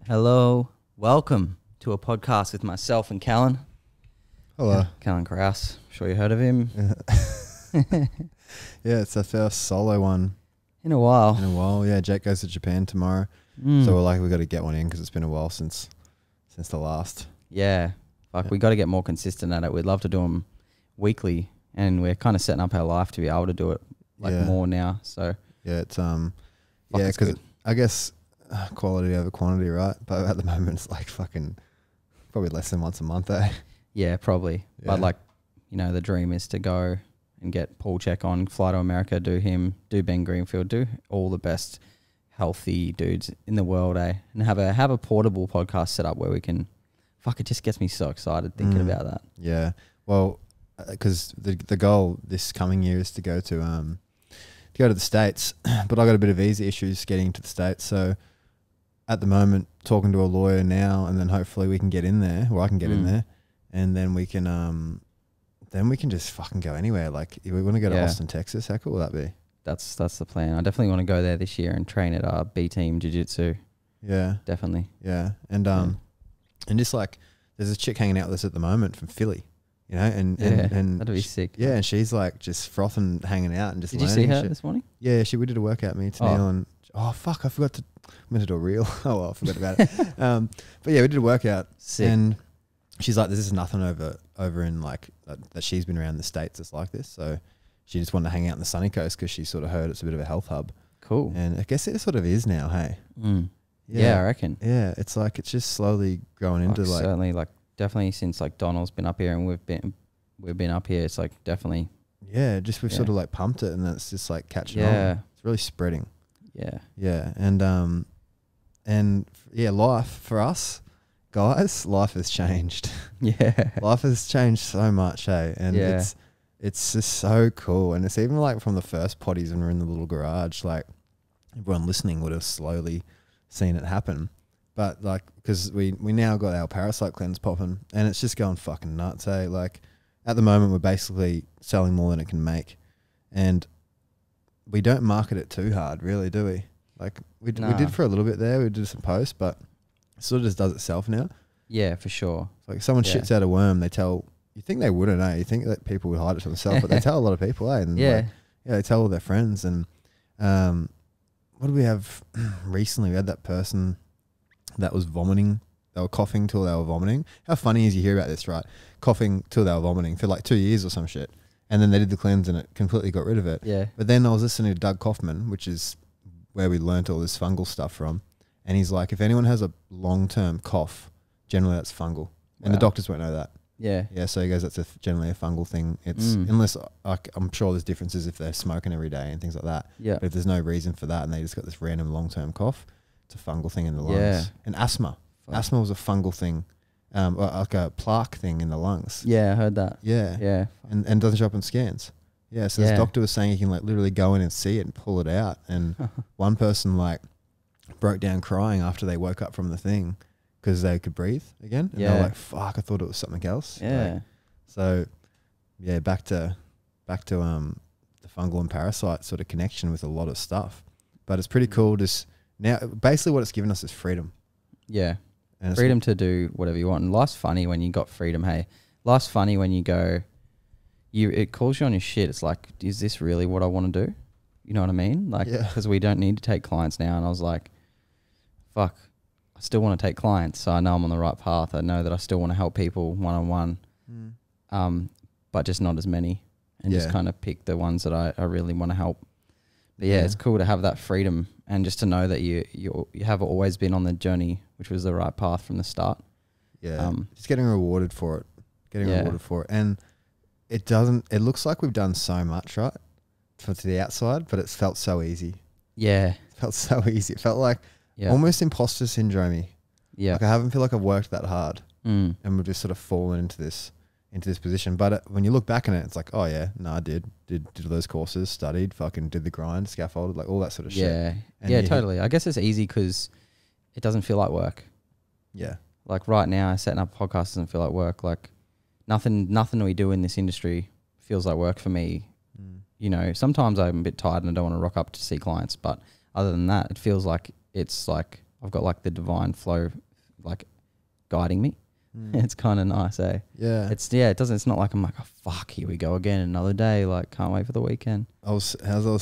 Hello, welcome to a podcast with myself and Callan. Hello. Callan Kraus. Sure you heard of him. Yeah, it's our first solo one In a while. in a while. Yeah, Jake goes to Japan tomorrow, Mm. so we're like, we got to get one in because it's been a while since the last. Yeah. Like, we got to get more consistent at it. We'd love to do them weekly, and we're kind of setting up our life to be able to do it Yeah. more now. So, Yeah, it's fuck, yeah, it's because good. I guess quality over quantity, right? But at the moment, it's like fucking probably less than once a month, eh? Yeah, probably. Yeah. But like, you know, the dream is to go and get Paul Check on, fly to America, do him, do Ben Greenfield, do all the best healthy dudes in the world, eh? And have a portable podcast set up where we can. Fuck, it just gets me so excited thinking about that. Yeah. Well, because the goal this coming year is to go to the States, but I got a bit of visa issues getting to the States, so at the moment talking to a lawyer now, and then hopefully we can get in there, or I can get in there, and then we can just fucking go anywhere. Like, if we want to go to Austin, Texas, how cool would that be? That's the plan. I definitely want to go there this year and train at B Team Jiu-Jitsu. Yeah. Definitely. Yeah. And and just like there's a chick hanging out with us at the moment from Philly, you know, and That'd be sick. yeah, and she's like just frothing, hanging out and just Did you see learning her shit. this morning? Yeah, we did a workout, me, Tennille, and fuck, I forgot to. I'm meant to do a reel. Oh well, I forgot about it. But yeah, we did a workout, Sick. and she's like, "This is nothing over in like that she's been around the States that's like this." So she just wanted to hang out in the sunny coast because she sort of heard it's a bit of a health hub, Cool. and I guess it sort of is now. Hey, Yeah, I reckon. yeah, it's like it's just slowly growing into like certainly, like, definitely since like Donald's been up here and we've been up here, it's like definitely. yeah, just we've sort Yeah. of like pumped it, and then it's just like catching Yeah. on. It's really spreading. Yeah. Yeah, and yeah, life for us guys, life has changed. Yeah. Life has changed so much, hey, and Yeah. it's just so cool. And it's even like from the first potties when we're in the little garage, like everyone listening would have slowly seen it happen. But like, because we now got our parasite cleanse popping, and it's just going fucking nuts, hey. Like at the moment, we're basically selling more than it can make, and we don't market it too hard, really, do we? Like we Nah. did for a little bit there. We did some posts, but it sort of just does itself now. Yeah, for sure. Like someone Yeah. shits out a worm, they tell, you think they wouldn't, eh? You think that people would hide it to themselves, but they tell a lot of people, eh? And Yeah. like, yeah, they tell all their friends. And what do we have recently? We had that person that was vomiting. They were coughing till they were vomiting. How funny is you hear about this, right? Coughing till they were vomiting for like 2 years or some shit. And then they did the cleanse and it completely got rid of it. Yeah. But then I was listening to Doug Kaufman, which is where we learnt all this fungal stuff from. And he's like, if anyone has a long-term cough, generally that's fungal. And the Wow. doctors won't know that. Yeah. Yeah, so he goes, that's generally a fungal thing. It's unless I'm sure there's differences if they're smoking every day and things like that. Yeah. But if there's no reason for that and they just got this random long-term cough, it's a fungal thing in the lungs. Yeah. And asthma. Fuck. Asthma was a fungal thing, or like a plaque thing in the lungs. Yeah, I heard that. Yeah. Yeah. And doesn't show up in scans. Yeah, so Yeah. this doctor was saying he can like literally go in and see it and pull it out. And one person like broke down crying after they woke up from the thing because they could breathe again. And they Yeah. were like, fuck, I thought it was something else. Yeah. Like, so yeah, back to the fungal and parasite sort of connection with a lot of stuff. But it's pretty cool just now, basically what it's given us is freedom. Yeah. And it's Freedom to do whatever you want. And life's funny when you got freedom, hey. Life's funny when you go, it calls you on your shit. It's like, is this really what I want to do? You know what I mean? Like, Yeah. because we don't need to take clients now. And I was like, fuck, I still want to take clients. So I know I'm on the right path. I know that I still want to help people one-on-one, but just not as many. And just Yeah. kind of pick the ones that I really want to help. But yeah, Yeah. it's cool to have that freedom and just to know that you have always been on the journey, which was the right path from the start. Yeah, just getting rewarded for it. And it looks like we've done so much, right? To the outside, but it's felt so easy. Yeah. It felt so easy. It felt like almost imposter syndrome-y. Yeah. Like I haven't feel like I've worked that hard Mm. and we've just sort of fallen into this position. But when you look back on it, it's like, oh yeah, no, I did all those courses, studied, fucking did the grind, scaffolded, like all that sort of shit. Yeah. And Yeah, you- totally. I guess it's easy because it doesn't feel like work. Yeah. Like right now, setting up a podcast doesn't feel like work. Like nothing we do in this industry feels like work for me. You know, sometimes I'm a bit tired and I don't want to rock up to see clients, but other than that, it feels like it's like I've got like the divine flow, like guiding me. It's kind of nice, eh? Yeah. It's not like I'm like, oh fuck, here we go again, another day. Like, can't wait for the weekend. I was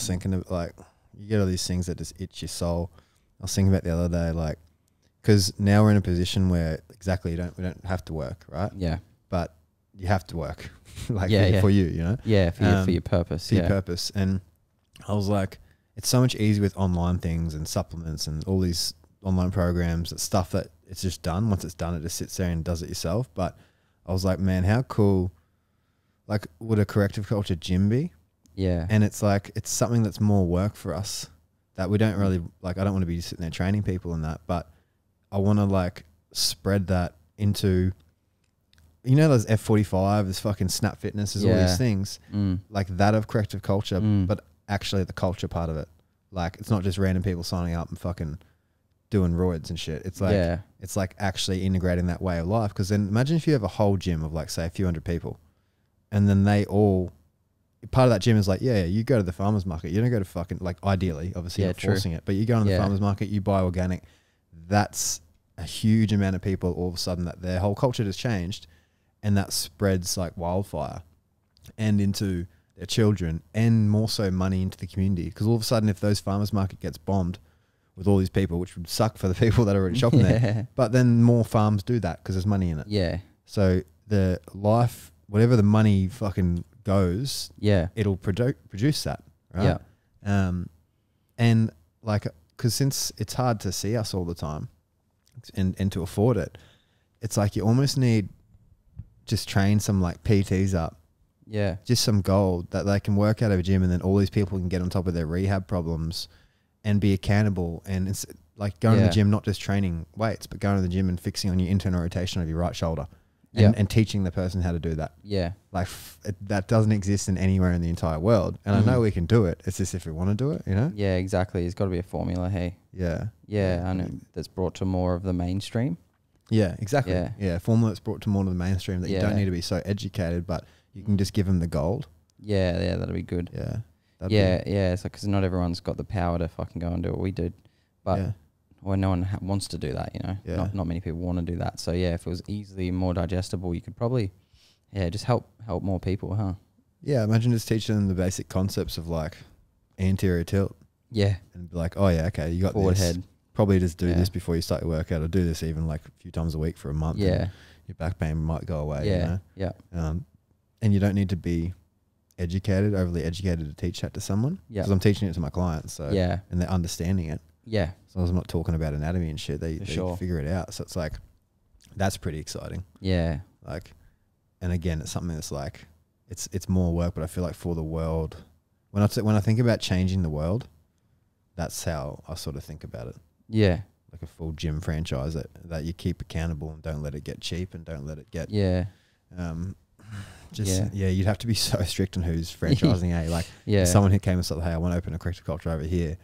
thinking of like, you get all these things that just itch your soul. I was thinking about the other day, like, because now we're in a position where exactly we don't have to work, right? Yeah. But you have to work, like Yeah, for you, you know? Yeah, for your purpose. For your purpose. And I was like, it's so much easier with online things and supplements and all these online programs, that stuff that it's just done. Once it's done, it just sits there and does it yourself. But I was like, man, how cool, like, would a corrective culture gym be? Yeah. And it's like, it's something that's more work for us that we don't really, like, I don't want to be sitting there training people and that, but I want to like spread that into, you know, those F45, there's fucking Snap Fitness, there's all these things like that of corrective culture, but actually the culture part of it. Like, it's not just random people signing up and fucking doing roids and shit. It's like, it's like actually integrating that way of life. Cause then imagine if you have a whole gym of like, say, a few hundred people, and then they all, part of that gym is like, you go to the farmer's market. You don't go to fucking, like, ideally, obviously not forcing it, but you go to the farmer's market, you buy organic. That's a huge amount of people all of a sudden that their whole culture has changed, and that spreads like wildfire and into their children, and more so money into the community. Because all of a sudden, if those farmers market gets bombed with all these people, which would suck for the people that are already shopping there, but then more farms do that because there's money in it. Yeah. So the life, whatever the money fucking goes, it'll produce that, right? Yeah. And like, because since it's hard to see us all the time and to afford it, it's like you almost need just train some like PTs up. Yeah. Just some gold that they can work out of a gym, and then all these people can get on top of their rehab problems and be accountable. And it's like going to the gym, not just training weights, but going to the gym and fixing on your internal rotation of your right shoulder and teaching the person how to do that. Yeah. Like that doesn't exist in anywhere in the entire world. And I know we can do it. It's just if we want to do it, you know? Yeah, exactly. There's got to be a formula, hey? Yeah. Yeah, and that's brought to more of the mainstream. Yeah, exactly. Yeah, formula that's brought to more of the mainstream, that you don't need to be so educated, but you can just give them the gold. Yeah, that'd be good. Yeah. It's like, because not everyone's got the power to fucking go and do what we do. But well, no one wants to do that, you know? Yeah. Not many people want to do that. So yeah, if it was easily more digestible, you could probably, just help more people, huh? Yeah, imagine just teaching them the basic concepts of like anterior tilt. Yeah. And be like, oh yeah, okay, you got forward this. Head. Probably just do this before you start your workout, or do this even like a few times a week for a month. Yeah. Your back pain might go away. Yeah. You know? Yeah. And you don't need to be overly educated to teach that to someone. Yeah. Because I'm teaching it to my clients. So and they're understanding it. Yeah. So I'm not talking about anatomy and shit. They figure it out. So it's like, that's pretty exciting. Yeah. Like, and again, it's something that's like, it's more work, but I feel like for the world, when I think about changing the world, that's how I sort of think about it. Yeah. Like a full gym franchise that you keep accountable and don't let it get cheap and don't let it get you'd have to be so strict on who's franchising. Like someone who came and said, hey, I want to open a corrective culture over here,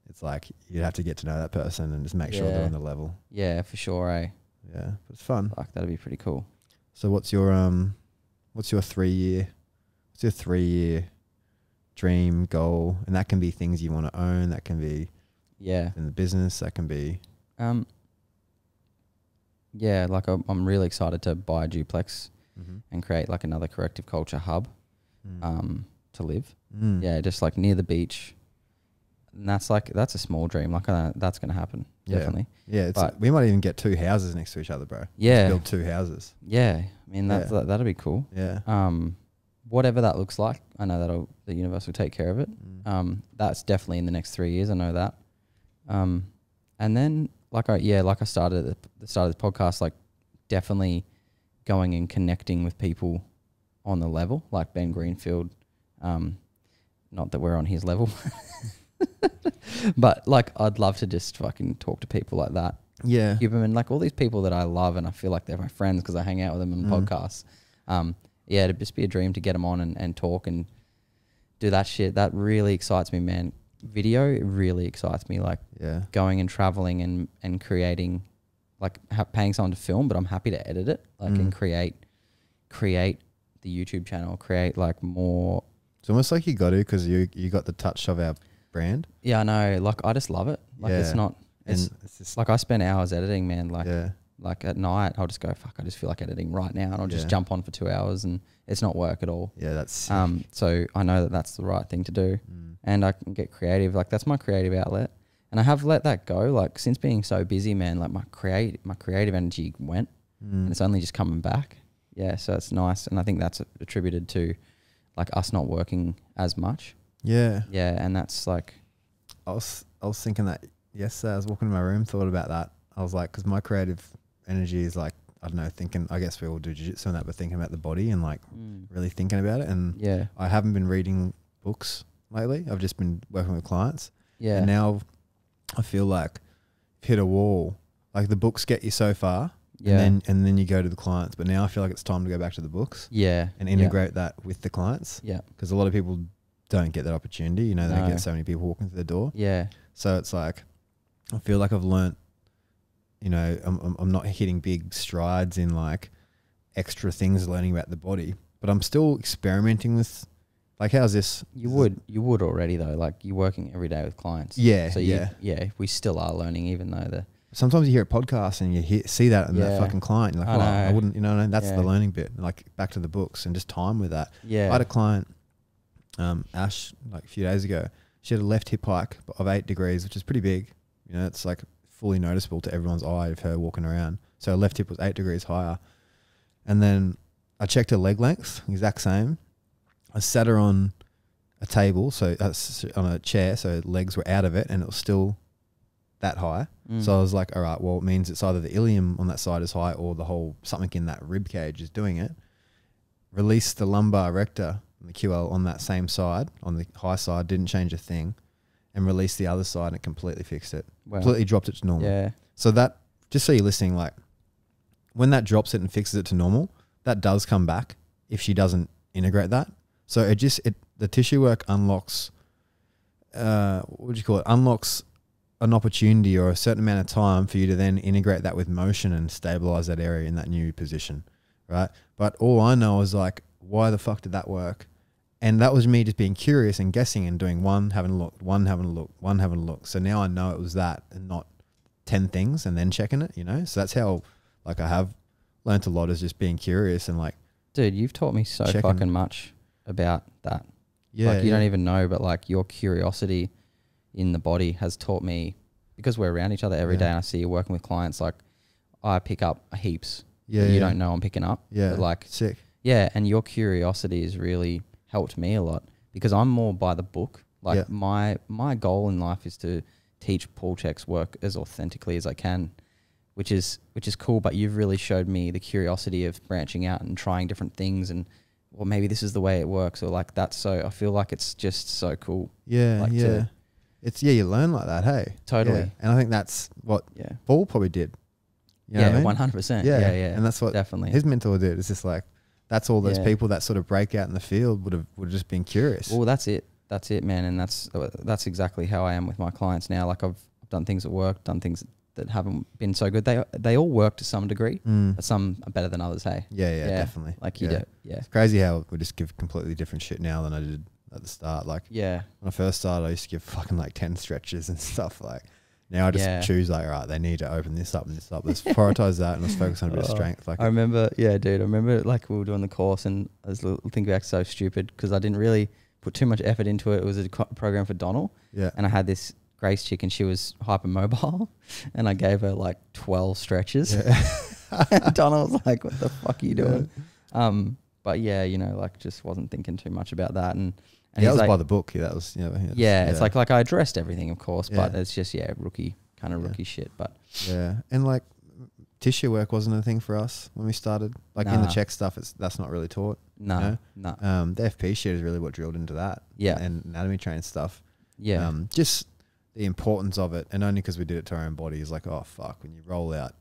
it's like you'd have to get to know that person and just make sure they're on the level. Yeah, for sure. Yeah, but it's fun. Fuck, that'd be pretty cool. So what's your 3 year dream goal? And that can be things you want to own, that can be in the business, that can be like I'm really excited to buy a duplex and create like another corrective culture hub to live. Just like near the beach. And that's a small dream. Like that's gonna happen. Definitely. We might even get 2 houses next to each other, bro. Yeah. Build 2 houses. Yeah. I mean that'd be cool. Yeah. Whatever that looks like, I know the universe will take care of it. That's definitely in the next 3 years. I know that. And then like I started at the start of this podcast, like definitely going and connecting with people on the level, like Ben Greenfield. Not that we're on his level, but like I'd love to just fucking talk to people like that. Yeah. Give them, and like all these people that I love and I feel like they're my friends because I hang out with them on podcasts. It'd just be a dream to get them on and talk and do that shit. That really excites me, man. Video, it really excites me. Like going and traveling and creating, like paying someone to film, but I'm happy to edit it, like and create the YouTube channel, create like more. It's almost like you got to, because you got the touch of our brand. Yeah, I know. Like I just love it. Like it's not. It's it's just like I spend hours editing, man. Like yeah, like at night, I'll just go, fuck, I just feel like editing right now, and I'll just Yeah. jump on for 2 hours, and it's not work at all. yeah, that's sick. So I know that that's the right thing to do, Mm. and I can get creative. Like that's my creative outlet, and I have let that go. Like since being so busy, man, like my creative energy went, and it's only just coming back. Yeah, so it's nice, and I think that's attributed to like us not working as much. Yeah, Yeah, and that's like, I was thinking that yesterday. I was walking in my room, thought about that. I was like, because my creative energy is like, I don't know, thinking. I guess we all do jiu-jitsu and that, but thinking about the body and like really thinking about it. And yeah, I haven't been reading books lately. I've just been working with clients. yeah, And now I feel like I've hit a wall. Like the books get you so far, yeah, and then you go to the clients. But now I feel like it's time to go back to the books yeah, and integrate that with the clients. yeah, Because a lot of people don't get that opportunity. You know, they don't No. get so many people walking through the door. yeah, So it's like, I feel like I've learnt, you know, I'm not hitting big strides in like extra things learning about the body, but I'm still experimenting with, like, how's this? You would already though. Like you're working every day with clients. Yeah, So yeah. we still are learning, even though the Sometimes you hear a podcast and you see that in that Yeah. fucking client. You're like, I well, I know. wouldn't, you know, that's Yeah. the learning bit. Like back to the books and just time with that. yeah, I had a client, Ash, like a few days ago. She had a left hip hike of 8 degrees, which is pretty big. You know, it's like fully noticeable to everyone's eye of her walking around. So her left hip was 8 degrees higher. And then I checked her leg length, exact same. I sat her on a table, so on a chair, so her legs were out of it, and it was still that high. So I was like, all right, well, it means it's either the ilium on that side is high or the whole something in that rib cage is doing it. Release the lumbar rector and the QL on that same side, on the high side, didn't change a thing, and release the other side and it completely fixed it. Well, Completely dropped it to normal. yeah, So that, just so you're listening, like when that drops it and fixes it to normal, that does come back if she doesn't integrate that. So the tissue work unlocks, what would you call it? Unlocks an opportunity or a certain amount of time for you to then integrate that with motion and stabilize that area in that new position, right? But all I know is like, why the fuck did that work? And that was me just being curious and guessing and doing one, having a look, one, having a look, one, having a look. So now I know it was that and not 10 things and then checking it, you know? So that's how, like, I have learnt a lot, is just being curious and like, dude, you've taught me so Checking. fucking much about that. yeah, Like you yeah. don't even know, but like your curiosity in the body has taught me, because we're around each other every Yeah. day and I see you working with clients, like I pick up heaps Yeah, that you yeah. don't know I'm picking up. Yeah, But like, sick. yeah, and your curiosity has really helped me a lot, because I'm more by the book. Like Yeah. my goal in life is to teach Paul Chek's work as authentically as I can, which is cool. But you've really showed me the curiosity of branching out and trying different things, and well, maybe this is the way it works, or like that's so. I feel like it's just so cool. Yeah, Like yeah. to- You learn like that, hey? Totally. Yeah. And I think that's what Yeah, Paul probably did. You know what I yeah, mean? 100%. Yeah, Yeah, yeah, and that's what definitely. his mentor did. It's just like, that's all those Yeah. people that sort of break out in the field would have just been curious. Well, that's it. That's it, man. And that's exactly how I am with my clients now. Like I've done things at work, done things that haven't been so good. They all work to some degree, but some are better than others. Hey, Yeah, definitely. like you yeah. do. Yeah, It's crazy how we just give completely different shit now than I did at the start. Like yeah, when I first started, I used to give fucking like 10 stretches and stuff. Like now I just Yeah. choose like, all right, they need to open this up and this up. Let's prioritize that and let's focus on a bit of Oh, strength. Like I remember, yeah, dude. I remember like we were doing the course, and I was thinking back, so stupid because I didn't really put too much effort into it. It was a program for Donald, yeah, and I had this Grace chick, and she was hypermobile, and I gave her like 12 stretches. And Donald was like, "What the fuck are you doing?" But yeah, you know, like just wasn't thinking too much about that, and that he's was like, by the book. Yeah, that was it's like I addressed everything, of course, but Yeah. it's just rookie Yeah. rookie shit. But yeah, and like tissue work wasn't a thing for us when we started. Like in the Nah. Czech stuff, that's not really taught. no, know? no, The FP shit is really what drilled into that. Yeah. and anatomy train stuff. yeah, Just the importance of it, and only because we did it to our own body is like, oh fuck, when you roll out,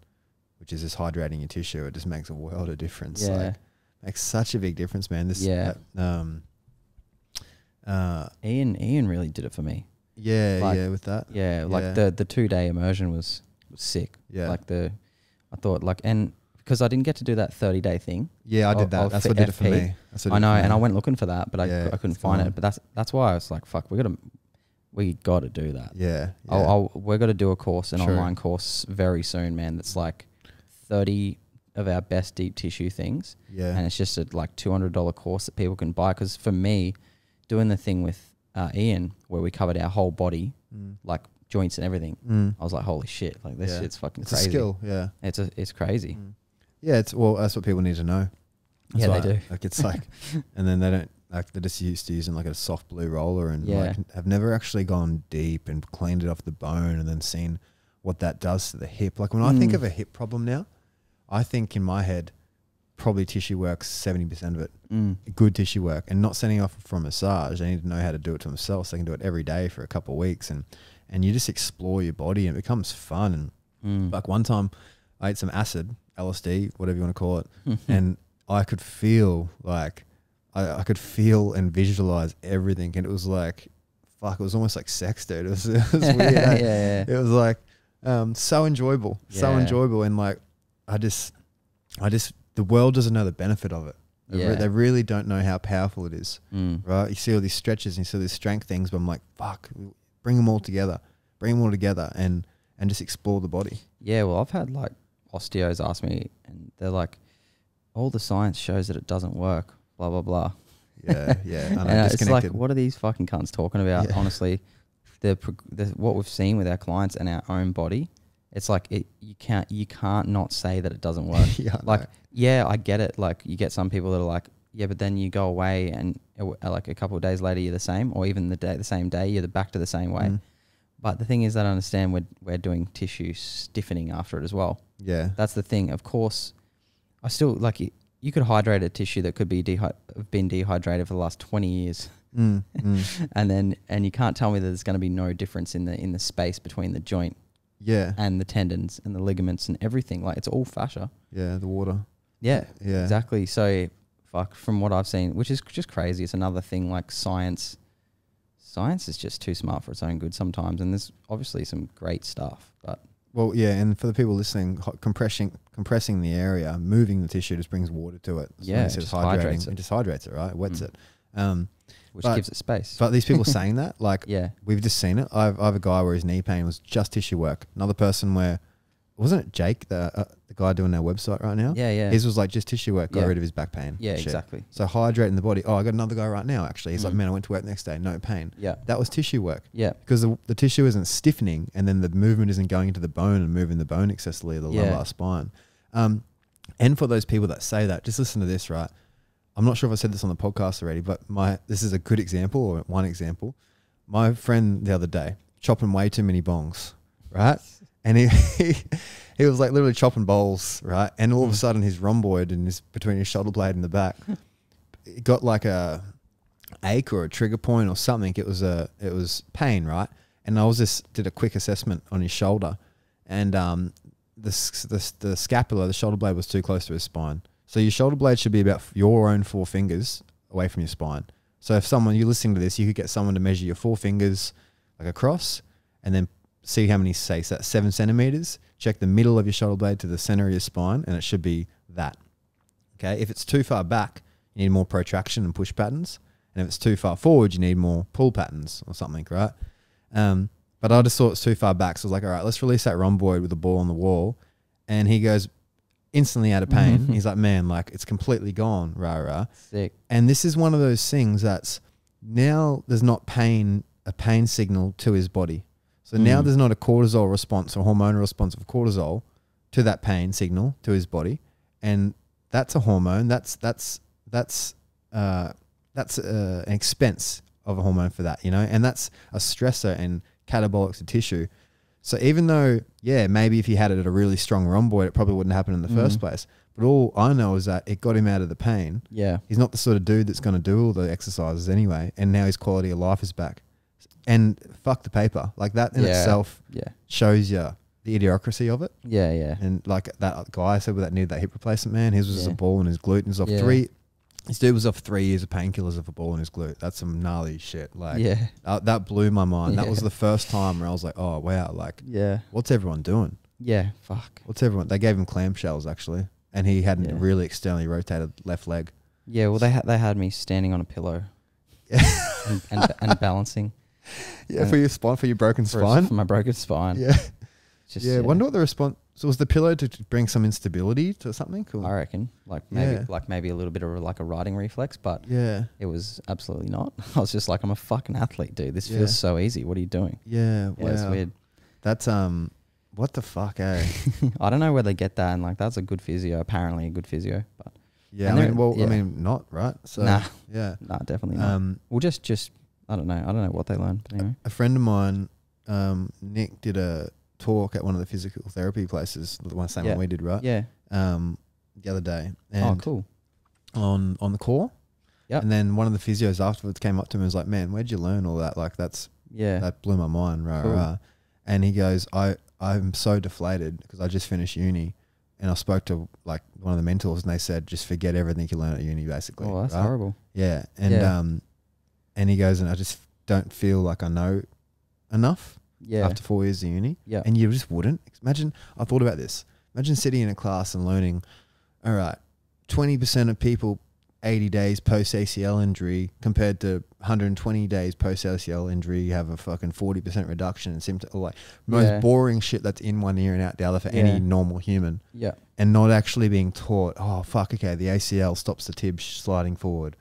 which is just hydrating your tissue, it just makes a world of difference. yeah. Like, makes such a big difference, man. This, Yeah. Ian really did it for me. yeah, Like, yeah, with that, Yeah, like Yeah. the 2-day immersion was sick. yeah, Like I thought like, and because I didn't get to do that 30-day thing. yeah, I did that. of That's what did it for FP. me. That's what I did it know, for and me. I went looking for that, but Yeah, I couldn't it's find gone. it. But that's why I was like, fuck, we got to We got to do that. Yeah. We're got to do a course, an True. online course very soon, man. That's like 30 of our best deep tissue things. Yeah. And it's just a like $200 course that people can buy. Because for me, doing the thing with Ian, where we covered our whole body, like joints and everything, I was like, holy shit, like this shit's fucking it's crazy. a skill. Yeah. It's crazy. Yeah. That's what people need to know. That's Yeah, why, they do. Like it's like, and then they don't, like they're just used to using like a soft blue roller and Yeah. like have never actually gone deep and cleaned it off the bone and then seen what that does to the hip. Like when I think of a hip problem now, I think in my head, probably tissue work's 70% of it. Good tissue work, and not sending off for a massage. They need to know how to do it to themselves. So they can do it every day for a couple of weeks, and you just explore your body, and it becomes fun. And like one time, I ate some acid, LSD, whatever you want to call it, and I could feel like I could feel and visualize everything, and it was like, fuck, it was almost like sex, dude. It was weird. Yeah. It was like so enjoyable, Yeah. and like I just the world doesn't know the benefit of it. They really don't know how powerful it is, right? You see all these stretches and you see all these strength things, but I'm like, fuck, bring them all together, and just explore the body. Yeah, well, I've had like osteos ask me, and they're like, all the science shows that it doesn't work, blah, blah, blah. Yeah, yeah. I know, And it's like, disconnected. what are these fucking cunts talking about? Yeah. Honestly, the what we've seen with our clients and our own body, it's like you can't not say that it doesn't work. Yeah, I like, know. yeah, I get it. Like, you get some people that are like, yeah, but then you go away and like a couple of days later you're the same, or even the same day you're back to the same way. But the thing is that I understand we're doing tissue stiffening after it as well. Yeah. That's the thing. Of course, I still like you could hydrate a tissue that could be been dehydrated for the last 20 years. And you can't tell me that there's going to be no difference in the space between the joint Yeah. and the tendons and the ligaments and everything. Like, it's all fascia. Yeah, the water. Yeah, Yeah. exactly. So, fuck, from what I've seen, which is just crazy. It's another thing, like science is just too smart for its own good sometimes. And there's obviously some great stuff, but Well, yeah, and for the people listening, compressing the area, moving the tissue just brings water to it. So Yeah, when it it says just hydrates it. It just hydrates it, right? It wets it. which But- gives it space. But these people saying that, like, Yeah. we've just seen it. I have a guy where his knee pain was just tissue work. Another person where, wasn't it Jake, the guy doing our website right now? Yeah, yeah. His was like just tissue work, got Yeah. rid of his back pain. Yeah, Shit. exactly. So hydrating the body. Oh, I got another guy right now, actually. He's like, man, I went to work the next day, no pain. Yeah. That was tissue work. Yeah. Because the tissue isn't stiffening, and then the movement isn't going into the bone and moving the bone excessively, the Yeah. lumbar spine. And for those people that say that, just listen to this, right? I'm not sure if I said this on the podcast already, but this is a good example, or one example. My friend the other day, chopping way too many bongs, right? And he was like literally chopping bowls, right? And all of a sudden his rhomboid between his shoulder blade and the back, it got like a ache or a trigger point or something. It was pain, right? And I did a quick assessment on his shoulder, and the scapula, the shoulder blade was too close to his spine. So your shoulder blade should be about your own 4 fingers away from your spine. So if you're listening to this, you could get someone to measure your 4 fingers like across, and then see how many, say, so that's 7 centimeters. Check the middle of your shoulder blade to the center of your spine, and it should be that. Okay. If it's too far back, you need more protraction and push patterns. And if it's too far forward, you need more pull patterns or something, right? But I just thought it's too far back. So I was like, all right, let's release that rhomboid with the ball on the wall. And he goes instantly out of pain. He's like, man, like it's completely gone, rah. Sick. And this is one of those things that's now there's not a pain signal to his body. So now there's not a cortisol response or hormonal response of cortisol to that pain signal to his body. And that's a hormone. That's an expense of a hormone for that, and that's a stressor and catabolic to tissue. So even though, yeah, maybe if he had it at a really strong rhomboid, it probably wouldn't happen in the first place. But all I know is that it got him out of the pain. Yeah. He's not the sort of dude that's going to do all the exercises anyway. And now his quality of life is back. And fuck the paper. Like that in itself shows you the idiocracy of it. Yeah, yeah. And like that guy I said with that needed that hip replacement, man, his was just a ball in his glute, and he was off this dude was off 3 years of painkillers of a ball in his glute. That's some gnarly shit. Like that blew my mind. That was the first time where I was like, oh wow, like what's everyone doing? Yeah, fuck. They gave him clamshells actually, and he had a really externally rotated left leg. Yeah, well they had me standing on a pillow and balancing. Yeah, for your spine, for your broken spine. For my broken spine. Yeah. Just, Yeah. Wonder what the response. So was the pillow to bring some instability to something? Cool. I reckon. Like maybe a little bit of like a riding reflex, but Yeah. it was absolutely not. I was just like, I'm a fucking athlete, dude. This Yeah. feels so easy. What are you doing? Yeah. Yeah, it's Wow. weird. That's what the fuck, eh? I don't know where they get that, and like that's a good physio, apparently a good physio, but Yeah. And I mean, they're- well, yeah. I mean, not right. So Nah. yeah. nah, definitely not. Well, just I don't know what they learned. But anyway, A friend of mine, Nick, did a talk at one of the physical therapy places, the same Yeah. one we did, right? yeah. The other day. And Oh, cool. on the core. Yep. And then one of the physios afterwards came up to me and was like, "Man, where'd you learn all that? Like Yeah. that blew my mind." Rah, Cool. rah. And he goes, I'm so deflated because I just finished uni, and I spoke to like one of the mentors, and they said, just forget everything you learn at uni, basically. Oh, that's right? horrible. Yeah. And Yeah. and he goes, and I just don't feel like I know enough Yeah. after 4 years of uni. Yeah. And you just wouldn't. Imagine, I thought about this. Imagine sitting in a class and learning, all right, 20% of people 80 days post ACL injury compared to 120 days post ACL injury, you have a fucking 40% reduction in symptoms. Like most Yeah. boring shit that's in one ear and out the other for Yeah. any normal human, Yeah. and not actually being taught, oh, fuck, okay, the ACL stops the tib sliding forward.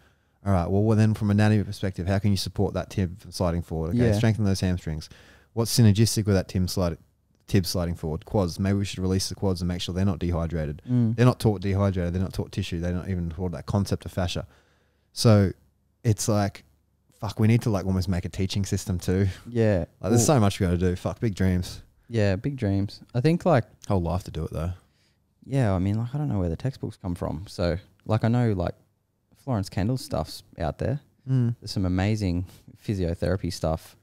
All right, well, then from an anatomy perspective, how can you support that tib from sliding forward? Okay, Yeah. strengthen those hamstrings. What's synergistic with that tib sliding forward? Quads. Maybe we should release the quads and make sure they're not dehydrated. Mm. They're not taught dehydrated. They're not taught tissue. They're not even taught that concept of fascia. So it's like, fuck, we need to like almost make a teaching system too. Yeah. Like, there's so much we got to do. Fuck, big dreams. Yeah, big dreams. I think like Whole life to do it though. yeah, I mean like I don't know where the textbooks come from. So like I know like Florence Kendall's stuff's out there. There's some amazing physiotherapy stuff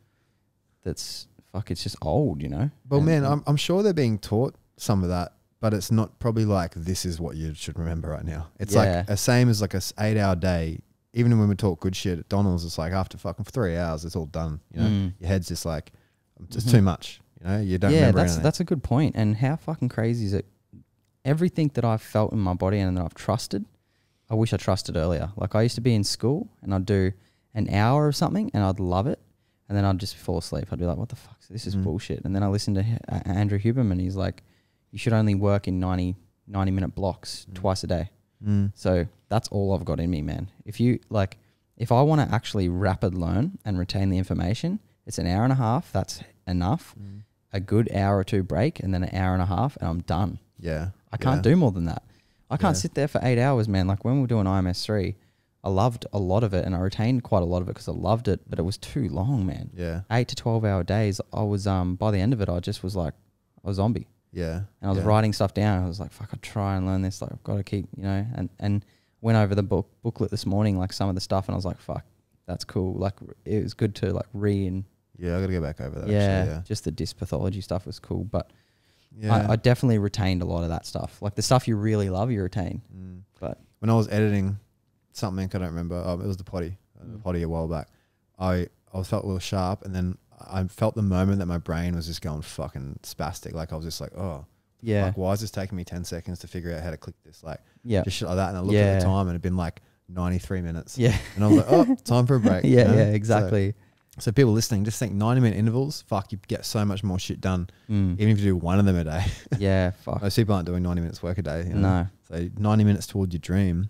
that's fuck, it's just old, you know? Well, And- man, and- I'm sure they're being taught some of that, but it's not probably like this is what you should remember right now. It's Yeah. like a same as like a 8-hour day. Even when we talk good shit at Donald's, it's like after fucking 3 hours, it's all done. You know, Mm. your head's just like, it's Mhm. too much. You know, you don't yeah, remember that's anything. that's a good point. And how fucking crazy is it? Everything that I've felt in my body and that I've trusted, I wish I trusted earlier. Like I used to be in school and I'd do an hour of something and I'd love it, and then I'd just fall asleep. I'd be like, "What the fuck? This is Mhm. bullshit." And then I listened to Andrew Huberman. He's like, "You should only work in 90-minute blocks Mm. twice a day." Mm. So that's all I've got in me, man. If I want to actually rapid learn and retain the information, it's an hour and a half. That's enough. Mm. A good hour or two break, and then an hour and a half, and I'm done. Yeah. I can't do more than that. I can't Yeah. sit there for 8 hours, man. Like when we were doing IMS3, I loved a lot of it, and I retained quite a lot of it because I loved it, but it was too long, man. Yeah. 8 to 12 hour days. I was by the end of it, I just was like a zombie, Yeah. and I was yeah. writing stuff down. I was like, fuck, I try and learn this. Like I've got to keep, and went over the booklet this morning, like some of the stuff, and I was like, fuck, that's cool. Like it was good to like and Yeah, I got to go back over that. yeah, Actually, just the disc pathology stuff was cool, but yeah. I definitely retained a lot of that stuff. Like the stuff you really love, you retain. Mm. But When I was editing something, I don't remember. It was the potty a while back. I felt a little sharp, and then I felt the moment that my brain was just going fucking spastic. Like I was just like, oh, yeah, fuck, why is this taking me 10 seconds to figure out how to click this? Like yeah, just shit like that. And I looked at Yeah. the time, and it'd been like 93 minutes. yeah, And I was like, oh, time for a break. yeah, you know? yeah, exactly. So people listening, just think 90-minute intervals. Fuck, you get so much more shit done, Mm. even if you do one of them a day. Yeah, fuck. Most people aren't doing 90 minutes work a day. You know? No. So 90 minutes towards your dream.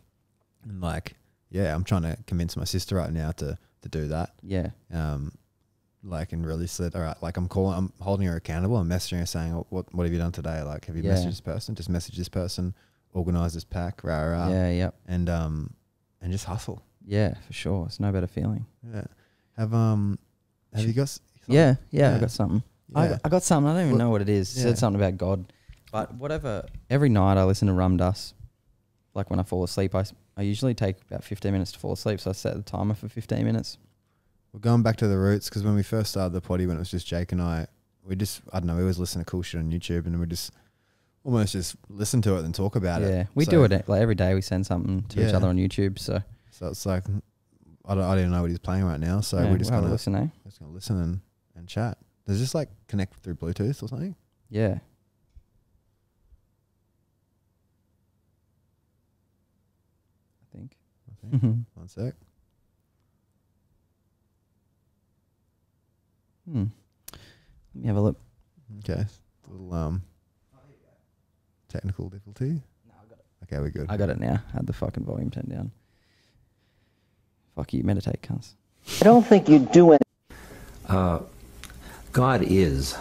And like, yeah, I'm trying to convince my sister right now to do that. Yeah, Like, and really said, all right, like I'm holding her accountable. I'm messaging her saying, oh, what have you done today? Like, have you Yeah. messaged this person? Just message this person, organize this pack, yeah, yep, and just hustle. yeah, for sure. It's no better feeling. Yeah. Have you got something? Yeah, Yeah. I got something. Yeah. I got something. I don't even Well, know what it is. It yeah. said something about God, but whatever. Every night I listen to Ram Dass. Like when I fall asleep, I usually take about 15 minutes to fall asleep. So I set the timer for 15 minutes. We're going back to the roots, because when we first started the potty, when it was just Jake and I don't know, we always listen to cool shit on YouTube, and we just almost just listen to it and talk about it. Yeah, we So- do it like every day. We send something to each Yeah. other on YouTube. So So it's like, I don't even know what he's playing right now. So yeah, we're just we'll have going a to listen, eh? listen and chat. Does this like connect through Bluetooth or something? Yeah. I think. I think. One sec. Let me have a look. Okay. A little technical difficulty. No, I got it. Okay, we're good. I got it now. I had the fucking volume turned down. Fuck you, meditate, cunts. I don't think you do it. God is,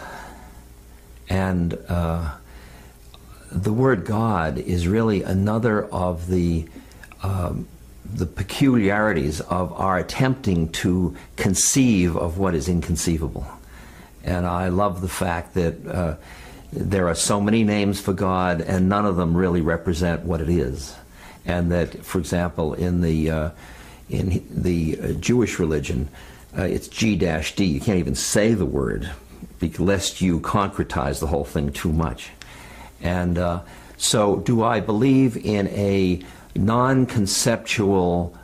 and the word God is really another of the peculiarities of our attempting to conceive of what is inconceivable. And I love the fact that there are so many names for God, and none of them really represent what it is. And that, for example, in the Jewish religion, it's G-D. You can't even say the word, lest you concretize the whole thing too much. And so do I believe in a non-conceptual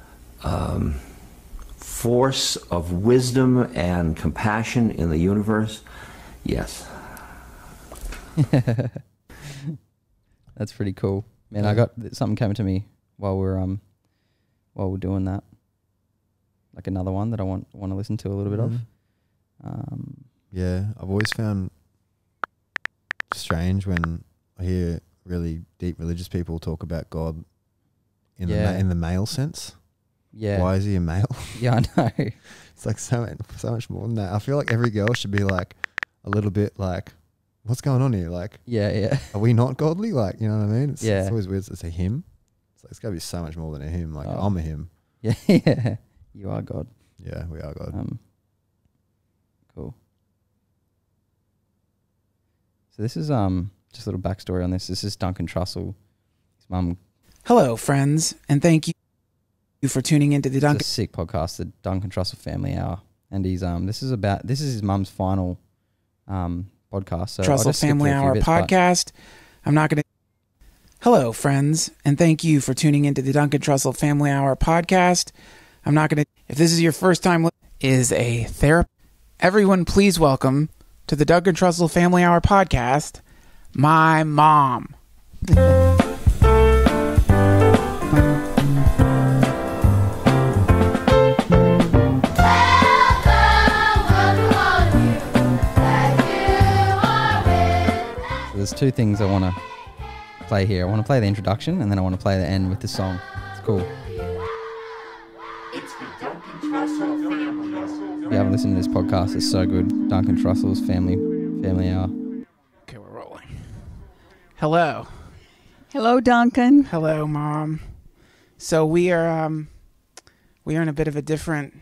force of wisdom and compassion in the universe? Yes. That's pretty cool, man. I got something coming to me while we're doing that. Like another one that I want to listen to a little bit of. Yeah, I've always found strange when I hear really deep religious people talk about God in the male sense. Yeah. Why is he a male? Yeah, I know. It's like so much more than that. I feel like every girl should be like a little bit like, what's going on here? Like, Yeah. are we not godly? Like, you know what I mean? It's always weird. It's a him. It's like, it's got to be so much more than a him. Like, I'm a him. Yeah, yeah. You are God. Yeah, we are God. Cool. So this is just a little backstory on this. This is Duncan Trussell. His mum. Hello, friends, and thank you for tuning into the Duncan. It's a sick podcast, the Duncan Trussell Family Hour, and he's this is his mum's final podcast. So Trussell Family Hour podcast. I'm not going to. Hello, friends, and thank you for tuning into the Duncan Trussell Family Hour podcast. I'm not going to. If this is your first time, is a therapy. Everyone, please welcome to the Duncan Trussell Family Hour podcast, my mom. So there's two things I want to play here. I want to play the introduction, and then I want to play the end with the song. It's cool. If you haven't listened to this podcast, it's so good. Duncan Trussell's Family Hour. Okay, we're rolling. Hello. Hello, Duncan. Hello, Mom. So we are in a bit of a different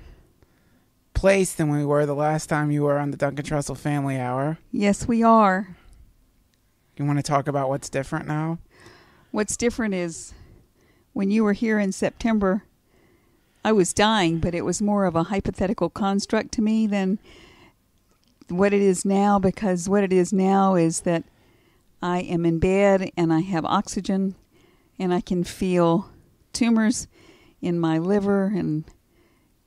place than we were the last time you were on the Duncan Trussell Family Hour. Yes, we are. You want to talk about what's different now? What's different is when you were here in September, I was dying, but it was more of a hypothetical construct to me than what it is now, because what it is now is that I am in bed and I have oxygen and I can feel tumors in my liver and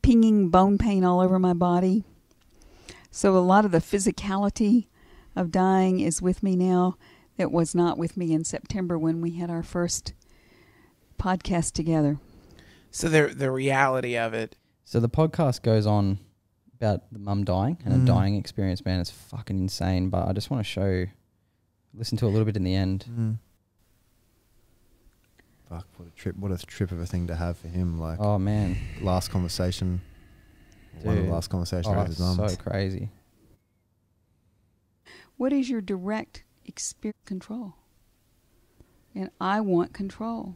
pinging bone pain all over my body. So a lot of the physicality of dying is with me now that was not with me in September when we had our first podcast together. So the reality of it. So the podcast goes on about the mum dying and a dying experience, man. It's fucking insane, but I just want to listen to a little bit in the end. Fuck, what a trip of a thing to have for him. Like, Oh, man. last conversation. One of Dude. the last conversations I had with his mum. So crazy. What is your direct experience control? And I want control.